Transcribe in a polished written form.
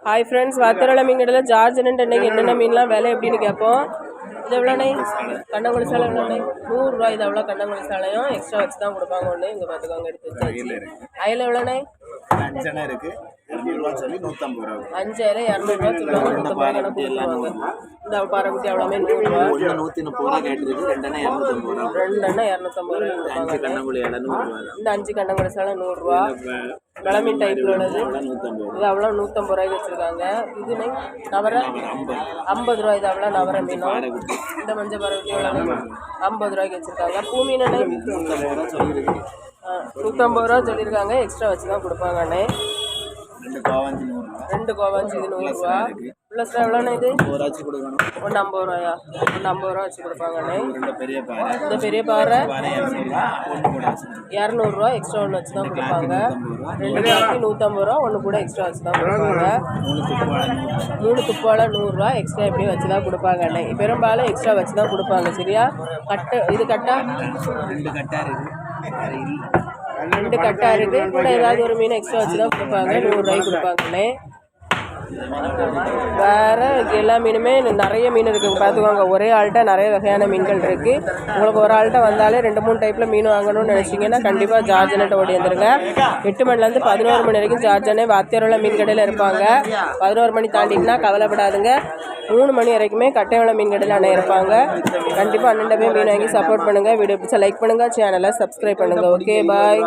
Hi friends, வாத்தரோட மீன் கடையில் George அன்னைக்கு என்னென்ன மீன்லாம் விலை எப்படின்னு கேட்போம். இது எவ்வளோண்ணே? கண்ணங்குழி சாலை எவ்வளோண்ணே? 100 ரூபா. இது எவ்வளோ கண்ணங்குழி சாலையும் எக்ஸ்ட்ரா வச்சு தான் கொடுப்பாங்க. ஒன்று இங்கே பார்த்துக்கோங்க, எடுத்து வச்சாச்சு. அயல் எவ்வளோண்ணே? 5 இருக்கு, 200 சொல்லி 150 ரூபா. 5 200 ரூபா சொல்லுவாங்க, 150 ரூபா கொடுப்பாங்க. இந்த பாறைக்குட்டி எவ்வளோமே 100 ரூபா. 130 ரூபா கேட்டிருக்கு, 2 250 ரூபா. 2 250 ரூபா கொடுப்பாங்க. கண்ணங்குழி 100 ரூபா. இந்த 5 கண்ணங்குழி சாலை 100 ரூபா. கிளம்பின் டைப்பில் உள்ளது இது அவ்வளோ 150 ரூபாய்க்கு வச்சுருக்காங்க. இதுன்னு நவரை 50 ரூபா. இது அவ்வளோ நவரை மீனும். இந்த மஞ்சள் பறவை எவ்வளோ 50 ரூபாய்க்கு வச்சுருக்காங்க. பூ மீன் 150 ரூபா சொல்லியிருக்காங்க, எக்ஸ்ட்ரா வச்சு தான் கொடுப்பாங்க அண்ணே. 2 கோவாஞ்சி இது 100 ரூபா. ப்ளஸ் எவ்வளோண்ணே? இது 150 ரூபாயா? 150 ரூபா வச்சு கொடுப்பாங்க அண்ணே. இந்த பெரிய பாறை 200 ரூபா, எக்ஸ்ட்ரா ஒன்று வச்சு தான் கொடுப்பாங்க. 2 பாறைக்கு 150 ரூபா, ஒன்று கூட எக்ஸ்ட்ரா வச்சு தான் கொடுப்பாங்க. 3 துப்பால 100 ரூபா, எக்ஸ்ட்ரா எப்படியும் வச்சு தான் கொடுப்பாங்க அண்ணே. பெரும்பாலும் எக்ஸ்ட்ரா வச்சு தான் கொடுப்பாங்க. சரியா? கட்டு இது கட்டா 2 கட்டா இருக்கு. கூட ஏதாவது ஒரு மீன் எக்ஸ்ட்ரா வச்சு தான் கொடுப்பாங்க. 100 ரூபாய்க்கு கொடுப்பாங்கண்ணே. வேறு எல்லா மீனுமே நிறைய மீன் இருக்குது பார்த்துக்கோங்க. ஒரே ஆள்கிட்ட நிறைய வகையான மீன்கள் இருக்குது. உங்களுக்கு ஒரு ஆள்கிட்ட வந்தாலே 2-3 டைப்பில் மீன் வாங்கணும்னு நினச்சிங்கன்னா கண்டிப்பாக ஜார்ஜ் அண்ணன்ட்ட ஓடி வந்துடுங்க. 8 மணிலேருந்து 11 மணி வரைக்கும் ஜார்ஜ் அண்ணே வாத்தியாரோட மீன் கடையில் இருப்பாங்க. 11 மணி தாண்டிட்டுனா கவலைப்படாதுங்க. 3 மணி வரைக்குமே கட்டையோட மீன் கடையில் அண்ணன் இருப்பாங்க. கண்டிப்பாக அண்ணன்ட்ட போய் மீன் வாங்கி சப்போர்ட் பண்ணுங்கள். வீடியோ பிடிச்சா லைக் பண்ணுங்கள், சேனலை சப்ஸ்கிரைப் பண்ணுங்கள். ஓகே, பாய்.